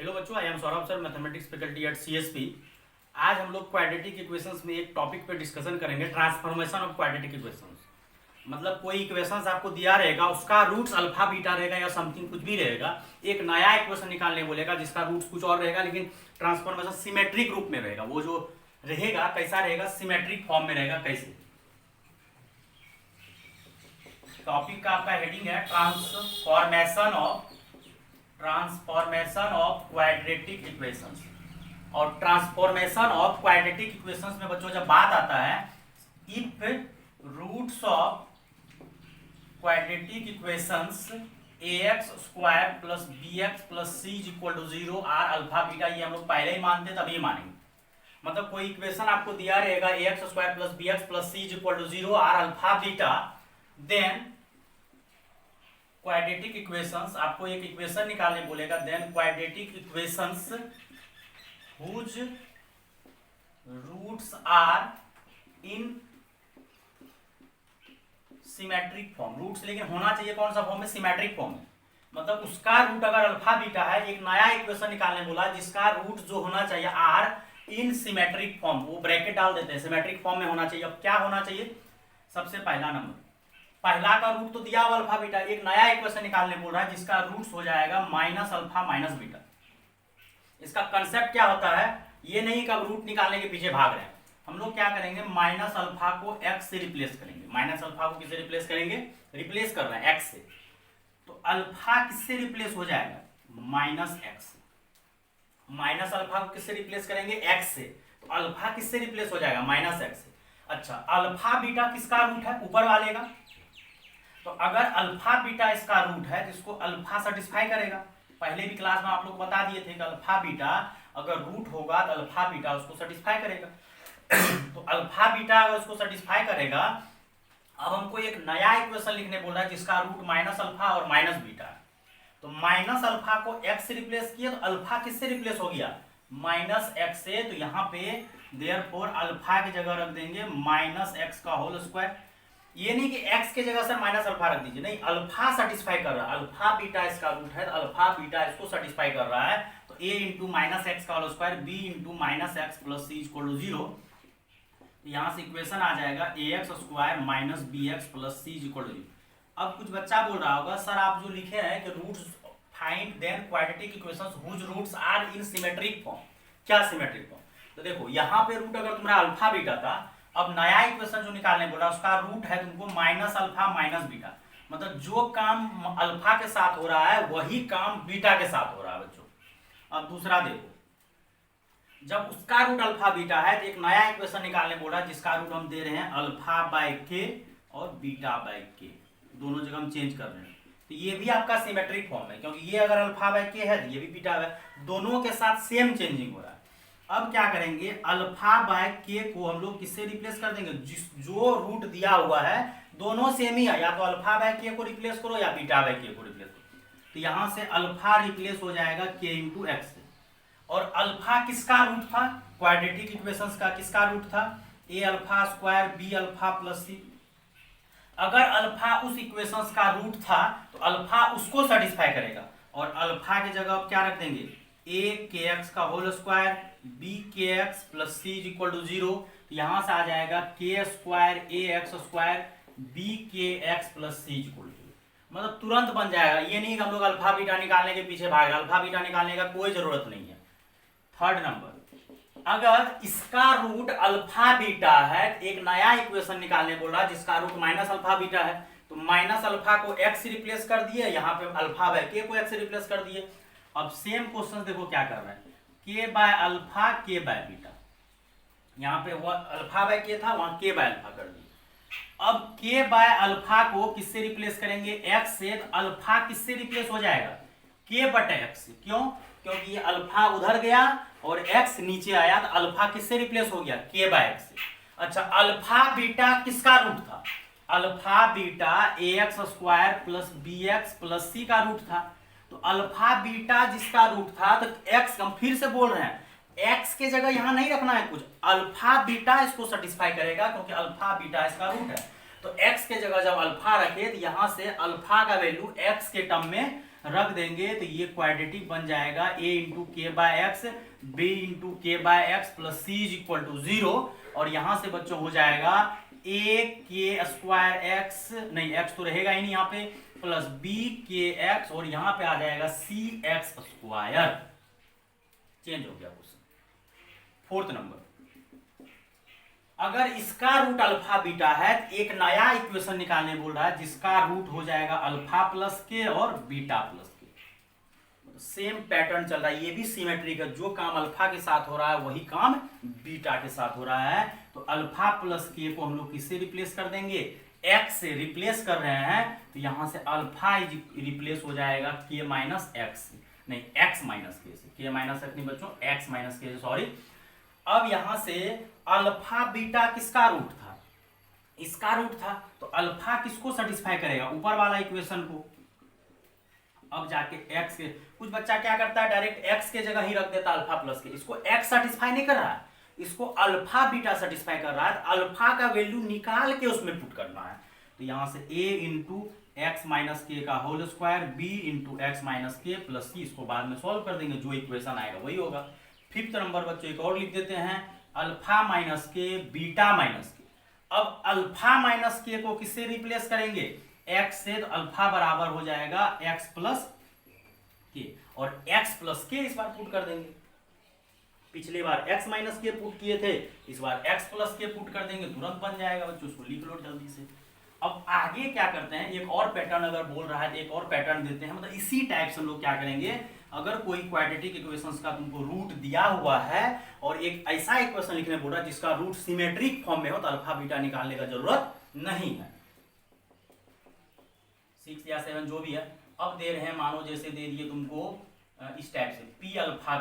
Hello बच्चों, आई am Saurabh sir, mathematics faculty at CSP. आज हम लोग क्वाड्रेटिक इक्वेशंस में एक टॉपिक पे डिस्कशन करेंगे, ट्रांसफॉर्मेशन ऑफ क्वाड्रेटिक इक्वेशंस। मतलब कोई इक्वेशंस आपको दिया रहेगा, उसका रूट्स अल्फा बीटा रहेगा या समथिंग कुछ भी रहेगा। एक नया इक्वेशन निकालने बोलेगा जिसका रूट्स कुछ और रहेगा, लेकिन ट्रांसफॉर्मेशन सिमेट्रिक रूप में रहेगा। वो जो रहेगा कैसा रहेगा, सिमेट्रिक फॉर्म में रहेगा। कैसे? टॉपिक का आपका हेडिंग है ट्रांसफॉर्मेशन ऑफ क्वाड्रेटिक इक्वेशंस। और ट्रांसफॉर्मेशन ऑफ क्वाड्रेटिक इक्वेशंस में बच्चों जब बात आता है, if roots of quadratic equations ax square plus bx plus c is equal to 0 are alpha beta, ये हम लोग पहले ही मानते तभी मानेंगे। मतलब कोई इक्वेशन आपको दिया रहेगा ax square plus bx plus c is equal to 0 are alpha beta, then quadratic equations, आपको एक इक्वेशन निकालने बोलेगा, then quadratic equations whose roots are in symmetric form. Roots लेकिन होना चाहिए कौन सा फॉर्म में? सिमेट्रिक फॉर्म में। मतलब उसका रूट अगर अल्फा बीटा है, एक नया इक्वेशन निकालने बोला जिसका रूट जो होना चाहिए आर इन सिमेट्रिक फॉर्म, वो ब्रैकेट डाल देते हैं, सिमेट्रिक फॉर्म में होना चाहिए। अब क्या होना चाहिए? सबसे पहला नंबर, पहला का रूट तो दिया हुआ अल्फा बीटा, एक नया इक्वेशन निकालने बोल रहा है जिसका रूट्स हो जाएगा माइनस अल्फा माइनस बीटा। इसका कंसेप्ट क्या होता है? ये नहीं कि अब रूट निकालने के पीछे भाग रहे हैं। हम लोग क्या करेंगे, माइनस अल्फा को एक्स से रिप्लेस करेंगे। माइनस अल्फा को किससे रिप्लेस करेंगे? रिप्लेस कर रहे हैं एक्स से। तो अल्फा किससे रिप्लेस हो जाएगा? Minus x. माइनस अल्फा को किससे रिप्लेस करेंगे? एक्स से। तो अल्फा किससे रिप्लेस हो जाएगा? माइनस एक्स से। अच्छा, अल्फा बीटा किसका रूट है? ऊपर वाले का। तो अगर अल्फा बीटा इसका रूट है, जिसको अल्फा सेटिस्फाई करेगा। पहले भी क्लास में आप लोग बता दिए थे कि अल्फा बीटा अगर रूट होगा तो अल्फा बीटा उसको सेटिस्फाई करेगा। तो अल्फा बीटा अगर उसको सेटिस्फाई करेगा, अब हमको एक नया इक्वेशन लिखने बोल रहा है जिसका रूट माइनस अल्फा और माइनस बीटा है। तो माइनस अल्फा को एक्स से रिप्लेस किया, तो अल्फा किससे रिप्लेस हो गया? माइनस एक्स से। तो यहाँ पे देयरफॉर अल्फा की जगह रख देंगे माइनस एक्स का होल स्क्वायर। ये नहीं कि x के जगह सर माइनस अल्फा रख दीजिए, नहीं, अल्फा सेटिस्फाई कर रहा है। अल्फा बीटा इसका रूट है, तो अल्फा बीटा इसको सेटिस्फाई कर रहा है। तो a इंटू माइनस एक्स का whole square, b into minus x plus c equal to 0। यहाँ से इक्वेशन आ जाएगा ax square minus b x plus c equal to 0। अब कुछ बच्चा बोल रहा होगा, सर आप जो लिखे हैं कि roots find then quadratic equations whose roots are in symmetric form. क्या सिमेट्रिक फॉर्म? तो देखो यहाँ पे रूट अगर तुम्हारा अल्फा बीटा था, अब नया इक्वेशन जो निकालने बोला उसका रूट है तुमको माइनस अल्फा माइनस बीटा। मतलब जो काम अल्फा के साथ हो रहा है वही काम बीटा के साथ हो रहा है बच्चों। अब दूसरा देखो, जब उसका रूट अल्फा बीटा है तो एक नया इक्वेशन निकालने बोला जिसका रूट हम दे रहे हैं अल्फा बाय के और बीटा बाय के, दोनों जगह हम चेंज कर रहे हैं। तो ये भी आपका सिमेट्रिक फॉर्म है, क्योंकि ये अगर अल्फा बाय के है तो ये भी बीटा है, दोनों के साथ सेम चेंजिंग हो रहा है। अब क्या करेंगे, अल्फा बाय के को हम लोग किससे रिप्लेस कर देंगे? जो रूट दिया हुआ है दोनों सेम ही है, या तो अल्फा बाय के को रिप्लेस करो या बीटा बाय के को रिप्लेस करो। तो यहां से अल्फा रिप्लेस हो जाएगा के इंटू एक्स से। और अल्फा किसका रूट था? क्वाड्रेटिक इक्वेशंस का किसका रूट था? A alpha square B alpha plus C. अगर अल्फा उस इक्वेशंस का रूट था तो अल्फा उसको सेटिस्फाई करेगा, और अल्फा की जगह अब क्या रख देंगे? ए के एक्स का whole square b k x plus c is equal to 0। तो यहां से आ जाएगा k square a x square b k x plus c is equal to 0। मतलब तुरंत बन जाएगा। ये नहीं कि हम लोग अल्फा बीटा निकालने के पीछे भाग रहे, अल्फा बीटा निकालने का कोई जरूरत नहीं है। थर्ड नंबर, अगर इसका रूट अल्फा बीटा है, एक नया इक्वेशन निकालने बोल रहा है जिसका रूट माइनस अल्फा बीटा है, तो माइनस अल्फा को एक्स रिप्लेस कर दिए, यहाँ पे अल्फा बाय के को एक्स रिप्लेस कर दिए। अब सेम क्वेश्चन देखो क्या कर रहे हैं, के बाय अल्फा के बाय बीटा। यहाँ पे वो अल्फा बाय के था, वहां के बाय अल्फा कर दिया। अब के बाय अल्फा को किससे रिप्लेस करेंगे? एक्स से। तो अल्फा किससे रिप्लेस हो जाएगा? के बटे एक्स से। क्यों? क्योंकि ये अल्फा उधर गया और एक्स नीचे आया, तो अल्फा किससे रिप्लेस हो गया? के बाय एक्स से। अच्छा, अल्फा बीटा किसका रूट था? Alpha beta A x square plus B x plus C का रूट था। तो अल्फा बीटा जिसका रूट था, तो एक्स, हम फिर से बोल रहे हैं एक्स के जगह यहां नहीं रखना है कुछ, अल्फा बीटा इसको सेटिस्फाई करेगा क्योंकि अल्फा बीटा इसका रूट है। तो एक्स के जगह जब अल्फा रखे तो यहां से अल्फा का वैल्यू एक्स के टर्म में रख देंगे तो ये क्वाड्रेटिक बन जाएगा a into k by x b into k by x plus c is equal to 0। और यहां से बच्चों हो जाएगा a के स्क्वायर एक्स, नहीं एक्स तो रहेगा ही नहीं यहाँ पे, प्लस b के एक्स, और यहाँ पे आ जाएगा सी एक्स स्क्वायर। चेंज हो गया क्वेश्चन। फोर्थ नंबर, अगर इसका रूट अल्फा बीटा है तो एक नया इक्वेशन निकालने बोल रहा है जिसका रूट हो जाएगा अल्फा प्लस के और बीटा प्लस के। सेम पैटर्न चल रहा है, ये भी सिमेट्रिक है, जो काम अल्फा के साथ हो रहा है वही काम बीटा के साथ हो रहा है। तो अल्फा प्लस के को हम लोग किससे रिप्लेस कर देंगे, एक्स से रिप्लेस कर रहे हैं, तो यहां से अल्फा रिप्लेस हो जाएगा के माइनस एक्स, नहीं एक्स माइनस के से, के माइनस एक्स नहीं बच्चों, एक्स माइनस के से, सॉरी। अब यहां से अल्फा बीटा किसका रूट था, इसका रूट था, तो अल्फा किसको सेटिस्फाई करेगा, ऊपर वाला इक्वेशन को। अब जाके एक्स के, कुछ बच्चा क्या करता है डायरेक्ट एक्स के जगह ही रख देता अल्फा प्लस के, इसको एक्स सेटिस्फाई नहीं कर रहा है, इसको अल्फा बीटा सेटिस्फाई कर रहा है, तो अल्फा का वैल्यू निकाल के उसमें पुट करना है। तो यहां से a into x minus k का whole square, b into x minus k plus c, इसको बाद में सॉल्व कर देंगे, जो इक्वेशन आएगा वही होगा। फिफ्थ नंबर बच्चों एक और लिख देते हैं, अल्फा माइनस के बीटा माइनस के। अब अल्फा माइनस के को किससे रिप्लेस करेंगे, एक्स से, तो अल्फा बराबर हो जाएगा एक्स प्लस के, और एक्स प्लस के इस बार पुट कर देंगे। पिछली बार एक्स माइनस के पुट किए थे, इस बार एक्स प्लस के पुट कर देंगे, तुरंत बन जाएगा बच्चों, उसको लिख लो जल्दी से। अब आगे क्या करते हैं, एक और पैटर्न अगर बोल रहा है एक और पैटर्न देते हैं, मतलब इसी टाइप से हम लोग क्या करेंगे, अगर कोई क्वाड्रेटिक इक्वेशंस का तुमको रूट दिया हुआ है और एक ऐसा इक्वेशन लिखने बोल रहा है जिसका रूट सिमेट्रिक फॉर्म में हो, तो अल्फा बीटा निकालने का जरूरत नहीं है। 6 या 7 जो भी है। अब दे रहे हैं, मानो जैसे दे दिए तुमको इस टाइप से, पी अल्फा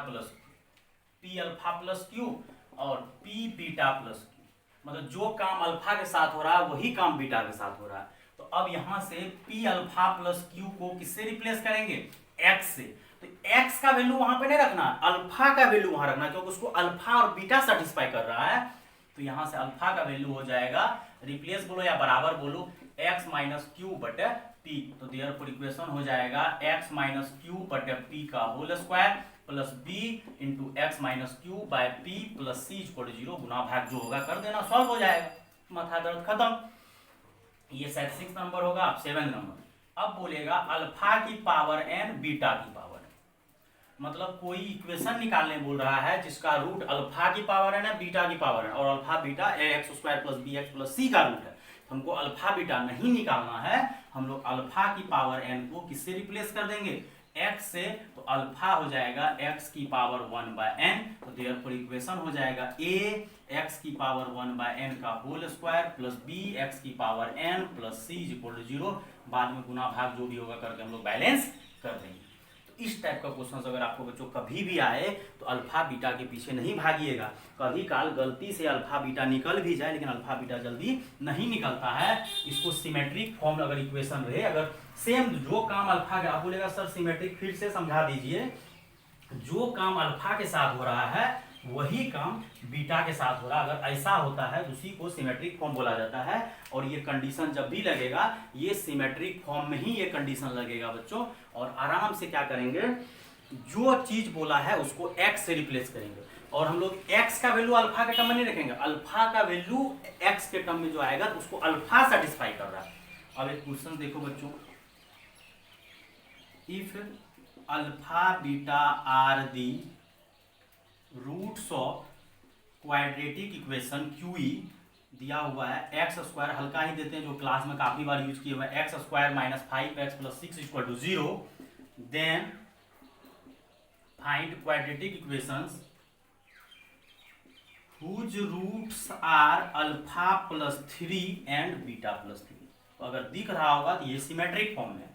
प्लस क्यू और पी बीटा प्लस क्यू, मतलब जो काम अल्फा के साथ हो रहा है वही काम बीटा के साथ हो रहा है। तो अब यहां से पी अल्फा प्लस क्यू को किससे रिप्लेस करेंगे, एक्स से। तो एक्स का वैल्यू वहां पे नहीं रखना, अल्फा का वैल्यू वहां रखना, क्योंकि उसको अल्फा और बीटा सेटिस्फाई कर रहा है। तो यहां से अल्फा का वैल्यू हो जाएगा, रिप्लेस बोलो या बराबर बोलो, एक्स माइनस क्यू बटे पी। तो देयरफॉर इक्वेशन हो जाएगा एक्स माइनस क्यू बटे पी का whole square plus b into x minus q by p plus c equal to 0, गुना भाग जो होगा कर देना, सॉल्व हो जाएगा, माथा दर्द खत्म। ये शायद 6 नंबर होगा। अब 7 नंबर, अब बोलेगा अल्फा की पावर एन बीटा की पावर, मतलब कोई इक्वेशन निकालने बोल रहा है जिसका रूट अल्फा की पावर एन है, बीटा की पावर एन, और alpha beta A x square plus B x plus C का रूट है। हमको अल्फा बीटा नहीं निकालना है, हम लोग अल्फा की पावर एन को किससे रिप्लेस कर देंगे, x से। तो अल्फा हो जाएगा x की पावर 1 बाय n, तो देयरफॉर इक्वेशन हो जाएगा a x की पावर 1 बाय n का whole square plus b x की power n plus c equal to 0, बाद में गुना भाग जो भी होगा करके हम लोग बैलेंस कर देंगे। तो इस टाइप का क्वेश्चन अगर आपको बच्चों कभी भी आए तो अल्फा बीटा के पीछे नहीं भागिएगा। कभी काल गलती से अल्फा बीटा निकल भी जाए, लेकिन अल्फा बीटा जल्दी नहीं निकलता है। इसको सिमेट्रिक फॉर्म अगर इक्वेशन रहे, अगर सेम जो काम अल्फा का, बोलेगा सर सिमेट्रिक फिर से समझा दीजिए, जो काम अल्फा के साथ हो रहा है वही काम बीटा के साथ हो रहा है। अगर ऐसा होता है तो उसी को सिमेट्रिक फॉर्म बोला जाता है। और ये कंडीशन जब भी लगेगा, ये सिमेट्रिक फॉर्म में ही ये कंडीशन लगेगा बच्चों। और आराम से क्या करेंगे, जो चीज बोला है उसको एक्स से रिप्लेस करेंगे, और हम लोग एक्स का वैल्यू अल्फा के टर्म में नहीं रखेंगे, अल्फा का वैल्यू एक्स के टर्म में जो आएगा तो उसको अल्फा सेटिस्फाई कर रहा है। अब एक क्वेश्चन देखो बच्चों, if alpha beta are the roots of quadratic equation QE दिया हुआ है, एक्स स्क्वायर हल्का ही देते हैं जो क्लास में काफी बार यूज किए हुए हैं, x square minus 5x plus 6 equal to 0, then find quadratic equations whose roots are alpha plus 3 and beta plus 3। तो अगर दिख रहा होगा तो ये सिमेट्रिक फॉर्म में,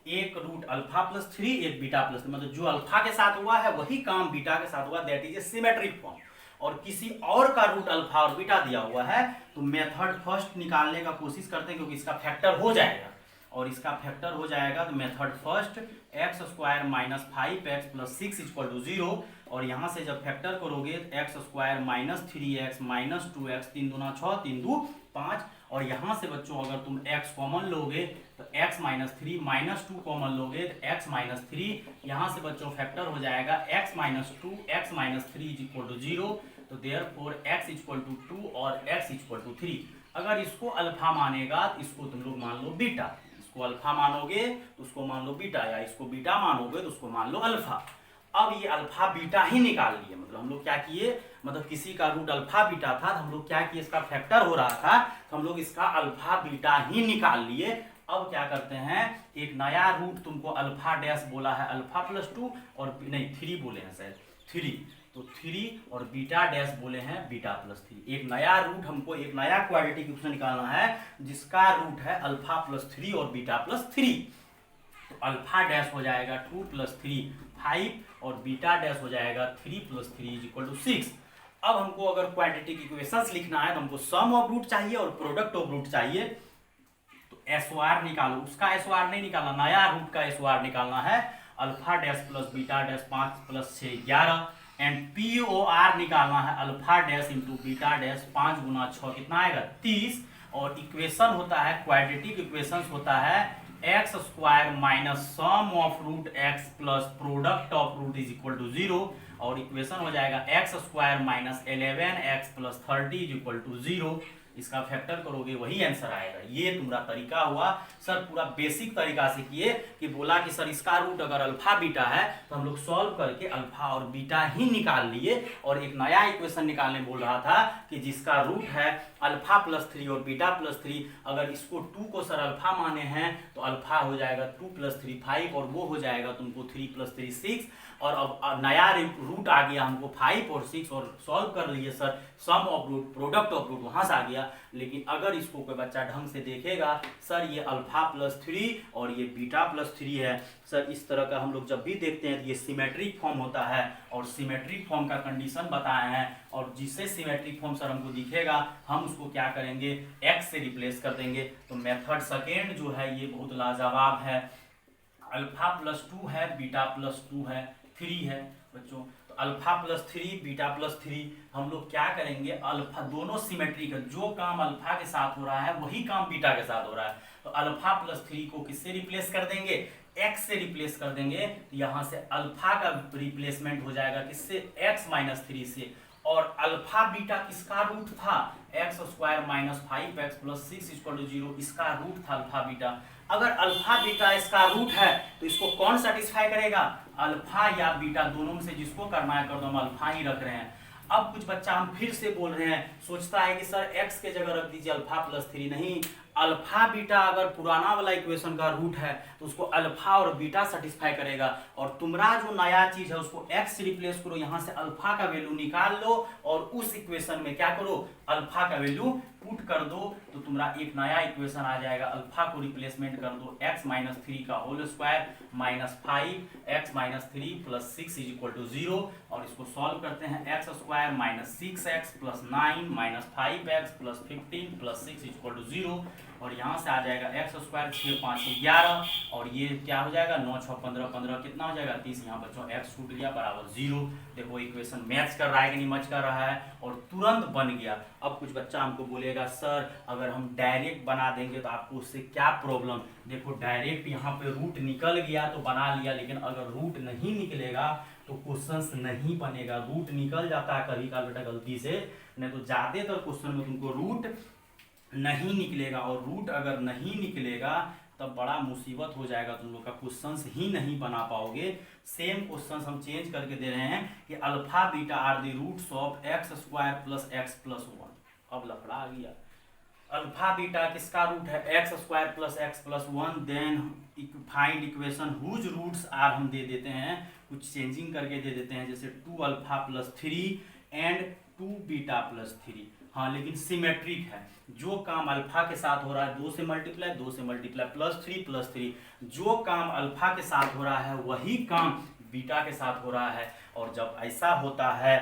एक रूट अल्फा प्लस 3 एक बीटा प्लस 3, मतलब जो अल्फा के साथ हुआ है वही काम बीटा के साथ हुआ, that is a symmetric form. और किसी और का रूट अल्फा और बीटा दिया हुआ है तो मेथड फर्स्ट निकालने का कोशिश करते हैं, क्योंकि इसका फैक्टर हो जाएगा, और इसका फैक्टर हो जाएगा तो method first x square minus 5x plus 6 equal to 0, और यहाँ से जब फैक्टर करोगे x square minus 3x minus 2x, 3 दूना 6 3 दू 5, और यहाँ से बच्चों अगर तुम x कॉमन लोगे तो x minus three, minus 2 common लोगे तो x माइनस थ्री, यहाँ से बच्चों फैक्टर हो जाएगा x minus two, x minus three is equal to 0, तो देयरफॉर x इक्वल टू 2 और x इक्वल टू 3। अगर इसको अल्फा मानेगा तो इसको तुम लोग मान लो बीटा, इसको अल्फा मानोगे तो उसको मान लो बीटा, या इसको बीटा मानोगे तो उसको मान लो अल्फा। अब ये अल्फा बीटा ही निकाल लिए, मतलब हम लोग क्या किए, मतलब किसी का रूट अल्फा बीटा था तो हम लोग क्या किए, इसका फैक्टर हो रहा था तो हम लोग इसका अल्फा बीटा ही निकाल लिए। अब क्या करते हैं, एक नया रूट तुमको अल्फा डैश बोला है अल्फा प्लस 2, और नहीं 3 बोले हैं शायद, 3, तो 3 और बीटा डैश बोले हैं बीटा प्लस 3। एक नया रूट हमको, एक नया क्वाड्रेटिक इक्वेशन निकालना है जिसका रूट है अल्फा प्लस 3 और बीटा प्लस 3। तो अल्फा डैश हो जाएगा 2 प्लस 3 5, और बीटा डैश हो जाएगा 3 प्लस 3 इज इक्वल टू 6। अब हमको अगर क्वाड्रेटिक इक्वेशंस लिखना है तो हमको सम ऑफ रूट चाहिए और प्रोडक्ट ऑफ रूट चाहिए। तो एसओआर निकालो, उसका एसओआर नहीं निकालना, नया रूट का एसओआर निकालना है। Alpha dash plus beta dash 5 प्लस 6 11, एंड पीओआर निकालना है alpha dash into beta dash 5 गुना 6 कितना आएगा 30। और इक्वेशन होता है, क्वाड्रेटिक इक्वेशन होता है x square minus sum of root x plus product of root is equal to 0, और इक्वेशन हो जाएगा x square minus 11x plus 30 is equal to 0। इसका फैक्टर करोगे वही आंसर आएगा। ये तुम्हारा तरीका हुआ सर, पूरा बेसिक तरीका से किए कि बोला कि सर इसका रूट अगर अल्फा बीटा है तो हम लोग सॉल्व करके अल्फा और बीटा ही निकाल लिए, और एक नया इक्वेशन निकालने बोल रहा था कि जिसका रूट है अल्फा प्लस 3 और बीटा प्लस 3, अगर इसको 2 को सर अल्फा माने हैं तो अल्फा हो जाएगा 2 प्लस 3 5, और वो हो जाएगा तुमको 3 प्लस 3 6, और अब नया रूट आ गया हमको 5 और 6, और सॉल्व कर लिए sir sum of root product of root वहां से आ गया। लेकिन अगर इसको कोई बच्चा ढंग से देखेगा, सर ये अल्फा प्लस 3 और ये बीटा प्लस 3 है, सर इस तरह का हम लोग जब भी देखते हैं तो ये सिमेट्रिक फॉर्म होता है, और सिमेट्रिक फॉर्म का कंडीशन बताए हैं, और जिससे सिमेट्रिक फॉर्म सर हमको दिखेगा हम उसको क्या करेंगे, एक्स से रिप्लेस कर देंगे। तो मेथड सेकेंड जो है ये बहुत लाजवाब है। अल्फा प्लस 2 है, बीटा प्लस 2 है, 3 है बच्चों, तो अल्फा प्लस 3 बीटा प्लस 3 हम लोग क्या करेंगे, अल्फा दोनों सिमेट्रिक है, जो काम अल्फा के साथ हो रहा है वही काम बीटा के साथ हो रहा है। तो अल्फा प्लस 3 को किससे रिप्लेस कर देंगे, एक्स से रिप्लेस कर देंगे, तो यहाँ से अल्फा का रिप्लेसमेंट हो जाएगा किससे, एक्स माइनस 3 से। और अल्फा बीटा किसका रूट था, x square minus 5x plus 6 equal to 0, इसका रूट था अल्फा बीटा। अगर अल्फा बीटा इसका रूट है तो इसको कौन सेटिस्फाई करेगा, अल्फा या बीटा दोनों में से जिसको करना है कर दो, हम अल्फा ही रख रहे हैं। अब कुछ बच्चा हम फिर से बोल रहे हैं, सोचता है कि सर x के जगह रख दीजिए अल्फा प्लस 3, नहीं, अल्फा बीटा अगर पुराना वाला इक्वेशन का रूट है तो उसको अल्फा और बीटा सेटिस्फाई करेगा, और तुम्हारा जो नया चीज है उसको x से रिप्लेस करो, यहाँ से अल्फा का वैल्यू निकाल लो और उस इक्वेशन में क्या करो, अल्फा का वैल्यू पुट कर दो, तो तुम्हारा एक नया इक्वेशन आ जाएगा। अल्फा को रिप्लेसमेंट कर दो x माइनस 3 का whole square minus 5x minus 3 plus 6 is equal to 0, और इसको सॉल्व करते हैं, x square minus 6x plus 9 minus 5x plus 15 plus 6 is equal to 0, और यहाँ से आ जाएगा एक्स स्क्वायर 6 5 11, और ये क्या हो जाएगा 9 6 15 15 कितना हो जाएगा 30, यहाँ बच्चों एक्स छूट गया बराबर 0। देखो इक्वेशन मैच कर रहा है कि नहीं मैच कर रहा है, और तुरंत बन गया। अब कुछ बच्चा हमको बोलेगा सर अगर हम डायरेक्ट बना देंगे तो आपको उससे क्या प्रॉब्लम, देखो डायरेक्ट यहाँ पे रूट निकल गया तो बना लिया, लेकिन अगर रूट नहीं निकलेगा तो क्वेश्चंस नहीं बनेगा। रूट निकल जाता है कभी का बेटा गलती से, नहीं तो ज्यादातर क्वेश्चन में तुमको रूट नहीं निकलेगा, और रूट अगर नहीं निकलेगा तब बड़ा मुसीबत हो जाएगा, तुम लोग का क्वेश्चंस ही नहीं बना पाओगे। सेम क्वेश्चंस हम चेंज करके दे रहे हैं कि alpha beta are the roots of x square plus x plus 1। अब लफड़ा आ गया, अल्फा बीटा किसका रूट है, x square plus x plus 1, then find equation whose roots are हम दे देते हैं, कुछ चेंजिंग करके दे देते हैं, जैसे 2 alpha plus 3 and 2 beta plus 3। हाँ लेकिन सिमेट्रिक है, जो काम अल्फा के साथ हो रहा है 2 से मल्टीप्लाई प्लस 3, जो काम अल्फा के साथ हो रहा है वही काम बीटा के साथ हो रहा है। और जब ऐसा होता है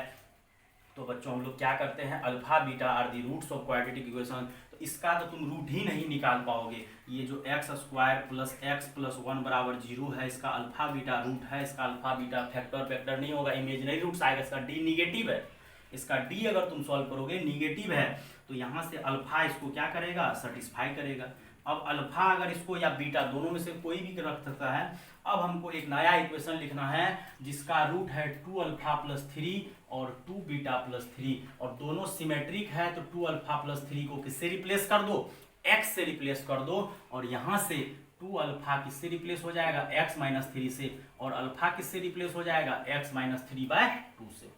तो बच्चों हम लोग क्या करते हैं, alpha beta are the roots of quadratic equation, तो इसका तो तुम रूट ही नहीं निकाल पाओगे। ये जो x square plus x plus 1 बराबर 0 है, इसका अल्फा बीटा रूट है, इसका अल्फा बीटा फैक्टर नहीं होगा, इमेजिनरी रूट्स आएगा, इसका डी निगेटिव है, इसका डी अगर तुम सॉल्व करोगे निगेटिव है, तो यहाँ से अल्फा इसको क्या करेगा, सेटिस्फाई करेगा। अब अल्फा अगर इसको या बीटा दोनों में से कोई भी रख सकता है। अब हमको एक नया इक्वेशन लिखना है जिसका रूट है 2 अल्फा प्लस 3 और 2 बीटा प्लस 3, और दोनों सिमेट्रिक है तो 2 अल्फा प्लस 3 को किससे रिप्लेस कर दो, x से रिप्लेस कर दो, और यहाँ से 2 अल्फा किससे रिप्लेस हो जाएगा, x माइनस 3 से, और अल्फा किससे रिप्लेस हो जाएगा, x माइनस 3/2 से,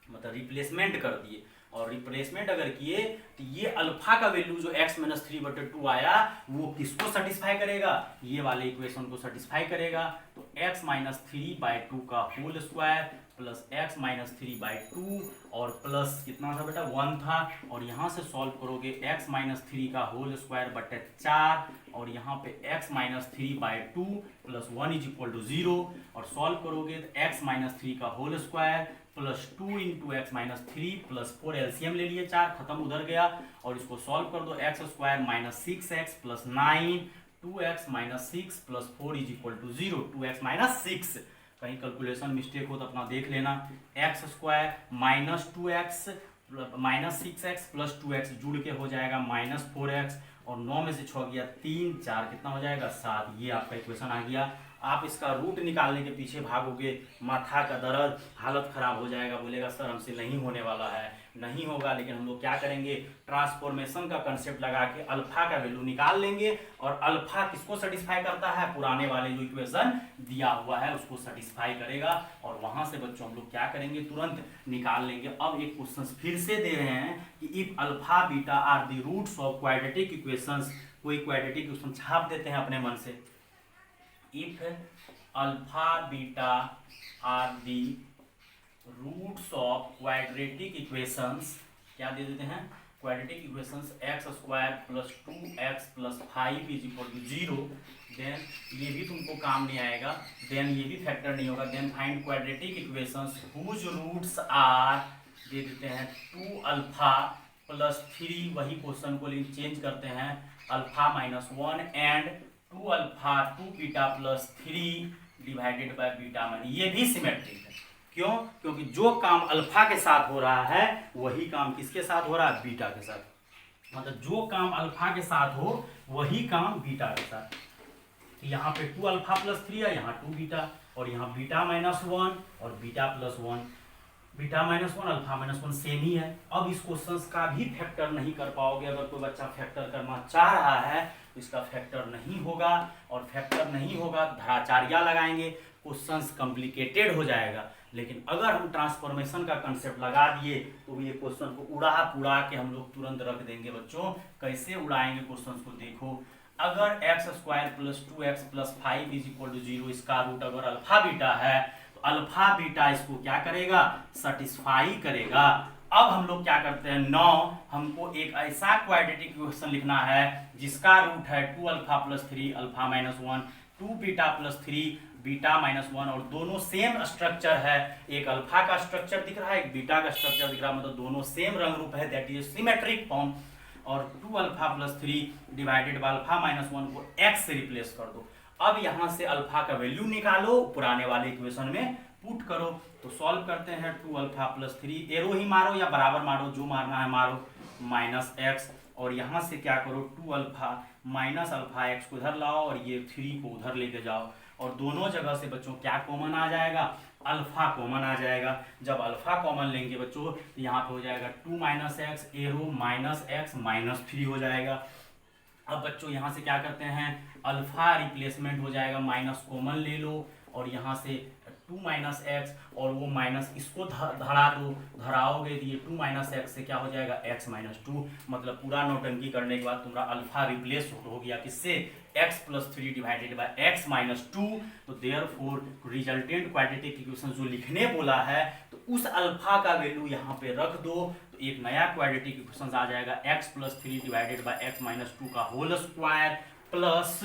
मतलब रिप्लेसमेंट कर दिए। और रिप्लेसमेंट अगर किए तो ये अल्फा का वैल्यू जो x माइनस 3/2 आया वो किसको सेटिस्फाई करेगा, ये वाले इक्वेशन को सेटिस्फाई करेगा। तो x माइनस 3/2 का whole square plus x minus 3/2 और प्लस कितना था बेटा 1 था, और यहाँ से सॉल्व करोगे x माइनस 3 का होल स्क्वायर बटे 4 और यहाँ पे x minus 3/2 plus 1 is equal to 0, और सॉल्व करोगे तो x माइनस 3 का whole square plus 2 into x minus 3 plus 4, LCM ले लिए 4 खत्म उधर गया, और इसको सॉल्व कर दो x square minus 6x plus 9 2x minus 6 plus 4 is equal to 0, 2x minus 6, कहीं कैलकुलेशन मिस्टेक हो तो अपना देख लेना, x square minus 2x minus 6x plus 2x जुड़ के हो जाएगा माइनस 4x, और 9 में से 6 गया 3 4 कितना हो जाएगा 7, ये आपका इक्वेशन आ गया। आप इसका रूट निकालने के पीछे भागोगे, माथा का दर्द, हालत खराब हो जाएगा, बोलेगा सर हमसे नहीं होने वाला है, नहीं होगा, लेकिन हम लोग क्या करेंगे, ट्रांसफॉर्मेशन का कंसेप्ट लगा के अल्फा का वैल्यू निकाल लेंगे, और अल्फा किसको सेटिस्फाई करता है, पुराने वाले जो इक्वेशन दिया हुआ है उसको सेटिस्फाई करेगा, और वहां से बच्चों हम लोग क्या करेंगे, तुरंत निकाल लेंगे। अब एक क्वेश्चन फिर से दे रहे हैं कि if alpha beta are the roots of quadratic equations, कोई क्वाड्रेटिक इक्वेशन छाप देते हैं अपने मन से, if alpha beta are the roots of quadratic equations, क्या दे देते हैं, quadratic equations x square plus 2x plus 5 is equal to 0, then ये भी तुमको काम नहीं आएगा, देन ये भी फैक्टर नहीं होगा, then find quadratic equations whose roots are, दे देते हैं 2 अल्फा प्लस 3, वही क्वेश्चन को चेंज करते हैं, alpha minus 1 and 2 alpha 2 beta plus 3 divided by beta minus, ये भी सिमेट्रिक है, क्यों, क्योंकि जो काम अल्फा के साथ हो रहा है वही काम किसके साथ हो रहा है, बीटा के साथ, मतलब जो काम अल्फा के साथ हो वही काम बीटा के साथ। यहाँ पे 2 अल्फा प्लस 3 है, यहाँ 2 बीटा, और यहाँ बीटा माइनस 1 और beta plus 1, beta minus 1 alpha minus 1 same ही है। अब इस क्वेश्चन का भी फैक्टर नहीं कर पाओगे, अगर कोई बच्चा फैक्टर करना चाह रहा है तो इसका फैक्टर नहीं होगा, और फैक्टर नहीं होगा धराचार्या लगाएंगे, क्वेश्चंस कॉम्प्लिकेटेड हो जाएगा। लेकिन अगर हम ट्रांसफॉर्मेशन का कंसेप्ट लगा दिए तो ये क्वेश्चन को उड़ा के हम लोग तुरंत रख देंगे। बच्चों कैसे उड़ाएंगे क्वेश्चन को देखो, अगर x square plus 2x plus 5 is equal to 0, इसका रूट अगर अल्फा बीटा है तो अल्फा बीटा इसको क्या करेगा, सेटिस्फाई करेगा। अब हम लोग क्या करते हैं, 9 हमको एक ऐसा क्वाड्रेटिक इक्वेशन लिखना है जिसका रूट है 2 alpha plus 3 alpha minus 1, 2 beta plus 3 beta minus 1, और दोनों सेम स्ट्रक्चर है, एक अल्फा का स्ट्रक्चर दिख रहा है, एक बीटा का स्ट्रक्चर दिख रहा है, मतलब दोनों सेम रंग रूप है, दैट इज सिमेट्रिक फॉर्म। और 2 alpha plus 3 divided by alpha minus 1 को x से रिप्लेस कर दो। अब यहाँ से अल्फा का वैल्यू निकालो, पुराने वाले इक्वेशन में पुट करो, तो सॉल्व करते हैं 2 अल्फा प्लस 3, एरो ही मारो या बराबर मारो, जो मारना है मारो, माइनस x, और यहाँ से क्या करो 2 अल्फा माइनस अल्फा x को इधर लाओ और ये 3 को उधर लेके जाओ, और दोनों जगह से बच्चों क्या कॉमन आ जाएगा, अल्फा कॉमन आ जाएगा। जब अल्फा कॉमन लेंगे बच्चों तो यहाँ पे हो जाएगा 2 minus x, arrow minus x minus 3 हो जाएगा। अब बच्चों यहाँ से क्या करते हैं, अल्फा रिप्लेसमेंट हो जाएगा, माइनस कॉमन ले लो, और यहाँ से 2 माइनस एक्स और वो माइनस इसको धरा दो, धराओगे तो ये 2 माइनस एक्स से क्या हो जाएगा x माइनस 2, मतलब पूरा नौटंकी करने के बाद तुम्हारा अल्फा रिप्लेस हो गया किससे, x plus 3 divided by x minus 2। तो देयरफॉर रिजल्टेंट क्वाड्रेटिक इक्वेशन जो लिखने बोला है तो उस अल्फा का वैल्यू यहाँ पे रख दो, तो एक नया क्वाड्रेटिक इक्वेशन आ जाएगा x plus 3 divided by x minus 2 का whole square plus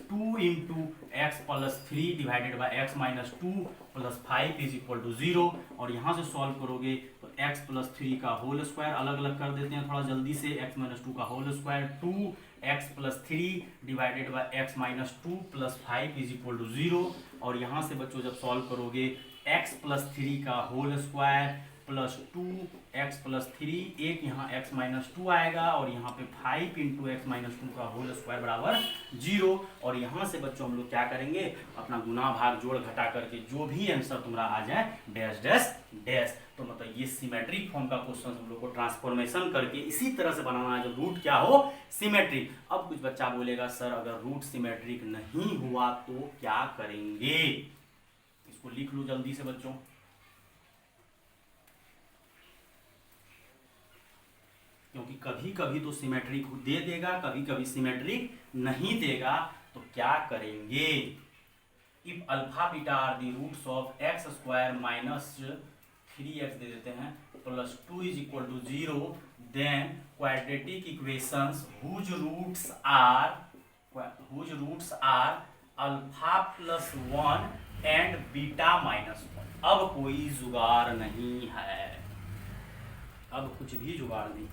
2 into x plus 3 divided by x minus 2 plus 5 is equal to 0, और यहाँ से सॉल्व करोगे तो x प्लस 3 का होल स्क्वायर अलग अलग कर देते हैं थोड़ा जल्दी से, x माइनस 2 का whole square 2x plus 3 divided by x minus 2 plus 5 is equal to 0, और यहाँ से बच्चों जब सॉल्व करोगे x प्लस 3 का होल स्क्वायर प्लस 2x+3, एक यहाँ x-2 आएगा और यहाँ पे 5 इंटू x-2 का होल स्क्वायर बराबर 0। और यहाँ से बच्चों हम लोग क्या करेंगे, अपना गुना भाग जोड़ घटा करके जो भी आंसर तुम्हारा आ जाए डैश डैश डैश। तो मतलब ये सिमेट्रिक फॉर्म का क्वेश्चन हम लोग को ट्रांसफॉर्मेशन करके इसी तरह से बनाना है जब रूट क्या हो, सिमेट्रिक। अब कुछ बच्चा बोलेगा सर अगर रूट सिमेट्रिक नहीं हुआ तो क्या करेंगे, इसको लिख लो जल्दी से बच्चों। क्योंकि कभी कभी तो सिमेट्रिक दे देगा, कभी कभी सिमेट्रिक नहीं देगा, तो क्या करेंगे। If alpha beta are the roots of x square minus 3x दे देते हैं plus 2 is equal to 0, then quadratic equations whose roots are alpha plus 1 and beta minus 1। अब कोई जुगाड़ नहीं है, अब कुछ भी जुगाड़ नहीं।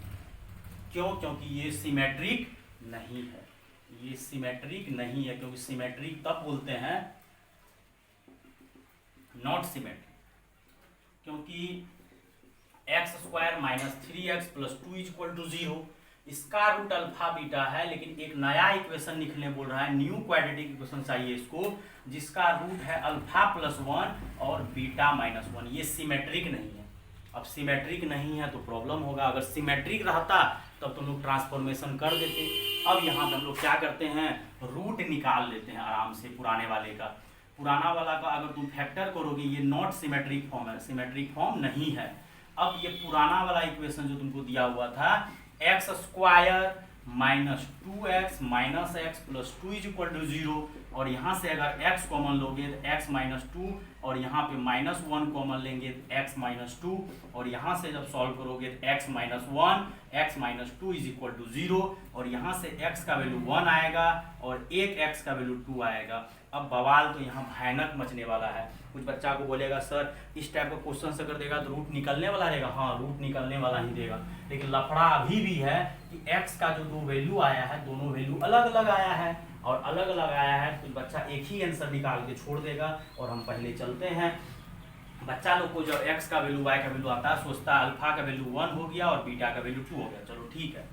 क्यों? क्योंकि ये सिमेट्रिक नहीं है, ये सिमेट्रिक नहीं है। क्योंकि सिमेट्रिक तब बोलते हैं नॉट सिमेट्रिक, क्योंकि x square minus 3x plus 2 is equal to 0, इसका रूट अल्फा बीटा है, लेकिन एक नया इक्वेशन लिखने बोल रहा है, न्यू क्वाड्रेटिक इक्वेशन चाहिए इसको, जिसका रूट है अल्फा प्लस 1 और बीटा माइनस 1। ये सिमेट्रिक नहीं है। अब सिमेट्रिक नहीं है तो प्रॉब्लम होगा। अगर सिमेट्रिक रहता तब तो लोग ट्रांसफॉर्मेशन कर देते। अब यहाँ पे हम लोग क्या करते हैं, रूट निकाल लेते हैं आराम से पुराने वाले का। पुराना वाला का अगर तुम फैक्टर करोगे, ये नॉट सिमेट्रिक फॉर्म है, सिमेट्रिक फॉर्म नहीं है। अब ये पुराना वाला इक्वेशन जो तुमको दिया हुआ था, x square minus 2x minus x plus 2 is equal to 0, और यहाँ से अगर x कॉमन लोगे तो x माइनस 2, और यहाँ पे माइनस 1 कॉमन लेंगे तो x माइनस 2, और यहाँ से जब सॉल्व करोगे तो x minus 1 x minus 2 is equal to 0, और यहाँ से x का वैल्यू 1 आएगा और एक x का वैल्यू 2 आएगा। अब बवाल तो यहाँ भयानक मचने वाला है। कुछ बच्चा को बोलेगा सर इस टाइप का क्वेश्चन से अगर देगा तो रूट निकलने वाला रहेगा। हाँ, रूट निकलने वाला ही देगा, लेकिन लफड़ा अभी भी है कि x का जो दो वैल्यू आया है, दोनों वैल्यू अलग अलग आया है, और अलग अलग आया है तो बच्चा एक ही आंसर निकाल के छोड़ देगा। और हम पहले चलते हैं, बच्चा लोग को जब x का वैल्यू y का वैल्यू आता है, सोचता है अल्फा का वैल्यू 1 हो गया और बीटा का वैल्यू 2 हो गया। चलो ठीक है,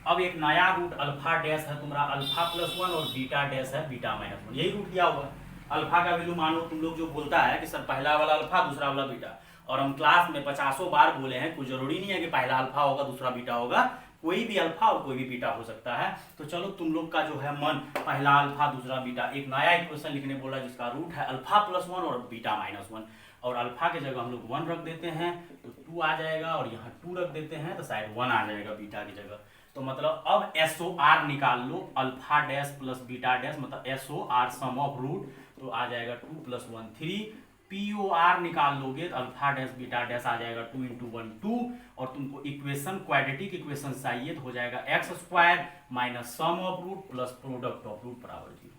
अब एक नया रूट अल्फा डैश है तुम्हारा अल्फा प्लस 1 और बीटा डैश है बीटा माइनस 1, यही रूट दिया हुआ है। अल्फा का वैल्यू मानो तुम लोग जो बोलता है कि सर पहला वाला अल्फा दूसरा वाला बीटा, और हम क्लास में 50 बार बोले हैं, कोई जरूरी नहीं है कि पहला अल्फा होगा दूसरा बीटा होगा, कोई भी अल्फा और कोई भी बीटा हो सकता है। तो चलो तुम लोग का जो है मन पहला अल्फा दूसरा बीटा, एक नया इक्वेशन लिखने बोला जिसका रूट है अल्फा प्लस 1 और बीटा माइनस 1, और अल्फा के जगह हम लोग 1 रख देते हैं तो 2 आ जाएगा, और यहाँ 2 रख देते हैं तो शायद 1 आ जाएगा बीटा की जगह। तो मतलब अब SOR निकाल लो, alpha dash plus beta dash, मतलब SOR सम ऑफ रूट, तो आ जाएगा 2 + 1 3। POR निकाल लोगे तो अल्फा डैश बीटा डैश आ जाएगा 2 × 1 2, और तुमको इक्वेशन क्वाड्रेटिक इक्वेशन चाहिए तो हो जाएगा x square minus sum of root plus product of root बराबर 0।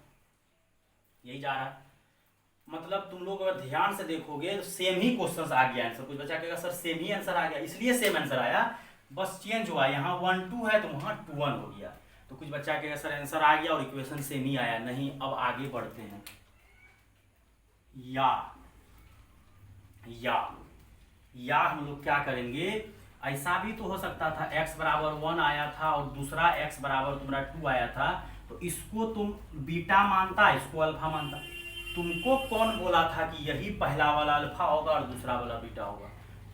यही जा रहा है। मतलब तुम लोग अगर ध्यान से देखोगे तो सेम ही क्वेश्चन आ गया आंसर। कुछ बच्चा कहेगा सर सेम ही आंसर आ गया, इसलिए सेम आंसर आया, बस चेंज हुआ, यहाँ 1 2 है तो वहाँ 2 1 हो गया। तो कुछ बच्चा कहेगा सर आंसर आ गया और इक्वेशन सेम ही आया। नहीं, अब आगे बढ़ते हैं। या हम लोग क्या करेंगे, ऐसा भी तो हो सकता था x बराबर 1 आया था और दूसरा x बराबर तुम्हारा 2 आया था, तो इसको तुम बीटा मानता, इसको अल्फा मानता। तुमको कौन बोला था कि यही पहला वाला अल्फा होगा और दूसरा वाला बीटा होगा?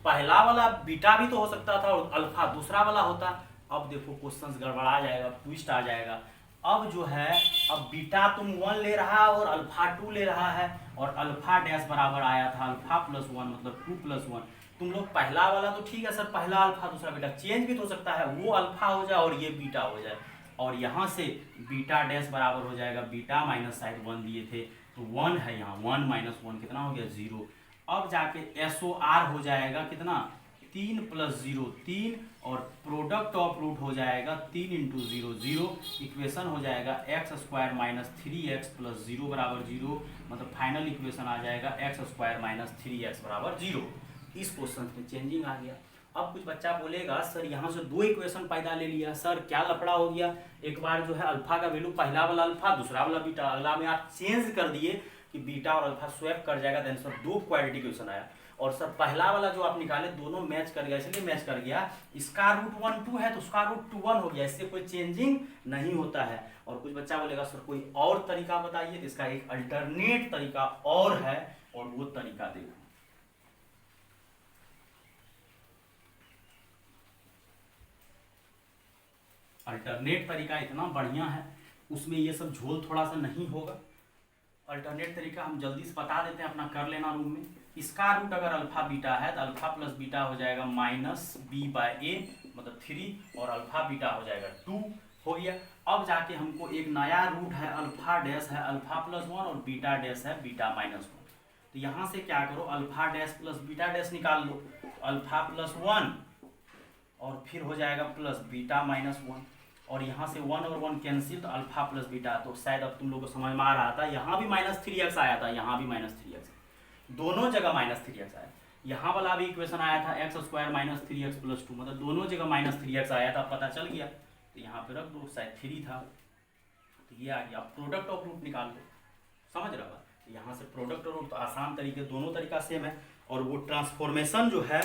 पहला वाला बीटा भी तो हो सकता था और अल्फा दूसरा वाला होता। अब देखो क्वेश्चन गड़बड़ा जाएगा, ट्विस्ट आ जाएगा। अब जो है, अब बीटा तुम 1 ले रहा है और अल्फा 2 ले रहा है, और अल्फा डैश बराबर आया था अल्फा प्लस 1 मतलब 2 + 1। तुम लोग पहला वाला तो ठीक है सर, पहला अल्फा दूसरा बीटा, चेंज भी तो हो सकता है, वो अल्फा हो जाए और ये बीटा हो जाए, और यहाँ से बीटा डैश बराबर हो जाएगा बीटा माइनस शायद 1 दिए थे तो 1 है, यहाँ 1 - 1 कितना हो गया 0। अब जाके SOR हो जाएगा कितना 3 + 0 3, और प्रोडक्ट ऑफ रूट हो जाएगा 3 × 0 0। इक्वेशन हो जाएगा x स्क्वायर माइनस 3x + 0 बराबर 0, मतलब फाइनल इक्वेशन आ जाएगा x स्क्वायर माइनस 3x बराबर 0। इस क्वेश्चन में चेंजिंग आ गया। अब कुछ बच्चा बोलेगा सर यहाँ से 2 इक्वेशन पैदा ले लिया, सर क्या लफड़ा हो गया। एक बार जो है अल्फा का वैल्यू पहला वाला अल्फा दूसरा वाला बीटा, अगला में आप चेंज कर दिए कि बीटा और अल्फा स्वैप कर जाएगा, तो आंसर 2 क्वाड्रेटिक इक्वेशन आया। और सर पहला वाला जो आप निकाले दोनों मैच कर गया, इसलिए मैच कर गया, स्क्वायर रूट 1 2 है तो स्क्वायर रूट 2 1 हो गया, इससे कोई चेंजिंग नहीं होता है। और कुछ बच्चा बोलेगा सर कोई और तरीका बताइए, तो इसका एक अल्टरनेट तरीका और है, और वो तरीका देखो। अल्टरनेट तरीका इतना बढ़िया है, उसमें ये सब झोल थोड़ा सा नहीं होगा। अल्टरनेट तरीका हम जल्दी से बता देते हैं, अपना कर लेना रूम में। स्क्वायर रूट अगर अल्फा बीटा है तो अल्फा प्लस बीटा हो जाएगा माइनस बी बाय ए, मतलब 3, और अल्फा बीटा हो जाएगा 2 हो गया। अब जाके हमको एक नया रूट है अल्फा डैश है अल्फा प्लस 1 और बीटा डैश है बीटा माइनस 1। तो यहाँ से क्या करो, alpha dash plus beta dash निकाल लो, अल्फा प्लस 1 और फिर हो जाएगा प्लस बीटा माइनस 1, और यहाँ से 1 और 1 कैंसिल, तो अल्फा प्लस बीटा। तो शायद अब तुम लोग को समझ में आ रहा था, यहाँ भी -3x आया था, यहाँ भी -3x, दोनों जगह -3x आया। यहाँ वाला भी इक्वेशन आया था x² -3x + 2, मतलब दोनों जगह -3x आया था, पता चल गया। तो यहाँ पे रख दो, शायद 3 था, तो ये आ गया। अब प्रोडक्ट ऑफ रूट निकाल लो, समझ रहा बात। तो यहाँ से प्रोडक्ट और रूट तो आसान तरीके, दोनों तरीका सेम है। और वो ट्रांसफॉर्मेशन जो है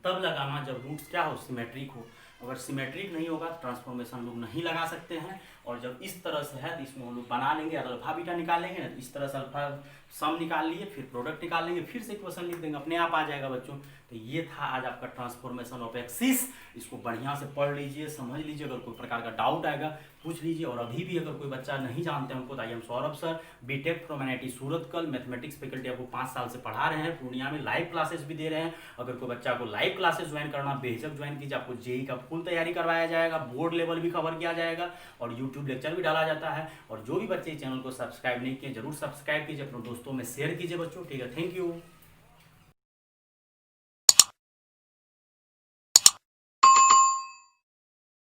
तब लगाना जब रूट्स क्या हो, सिमेट्रिक हो। अगर सिमेट्रिक नहीं होगा तो ट्रांसफॉर्मेशन लोग नहीं लगा सकते हैं। और जब इस तरह से है तो इसमें हम लोग बना लेंगे, अगर अल्फा बीटा निकाल लेंगे ना, तो इस तरह से अल्फा सम निकाल लिए, फिर प्रोडक्ट निकाल लेंगे, फिर से इक्वेशन लिख देंगे, अपने आप आ जाएगा बच्चों। तो ये था आज आपका ट्रांसफॉर्मेशन ऑफ एक्सिस। इसको बढ़िया से पढ़ लीजिए, समझ लीजिए, अगर कोई प्रकार का डाउट आएगा पूछ लीजिए। और अभी भी अगर कोई बच्चा नहीं जानते हमको, तो I am Saurabh sir, BTech from NIT Surathkal, mathematics faculty, आपको 5 साल से पढ़ा रहे हैं पूर्णिया में, लाइव क्लासेस भी दे रहे हैं। अगर कोई बच्चा को लाइव क्लासेस ज्वाइन करना, बेझिझक ज्वाइन कीजिए, आपको जेई का फुल तैयारी करवाया जाएगा, बोर्ड लेवल भी कवर किया जाएगा, और यूट्यूब लेक्चर भी डाला जाता है। और जो भी बच्चे चैनल को सब्सक्राइब नहीं किए, जरूर सब्सक्राइब कीजिए, अपने दोस्तों में शेयर कीजिए बच्चों, ठीक है। Thank you.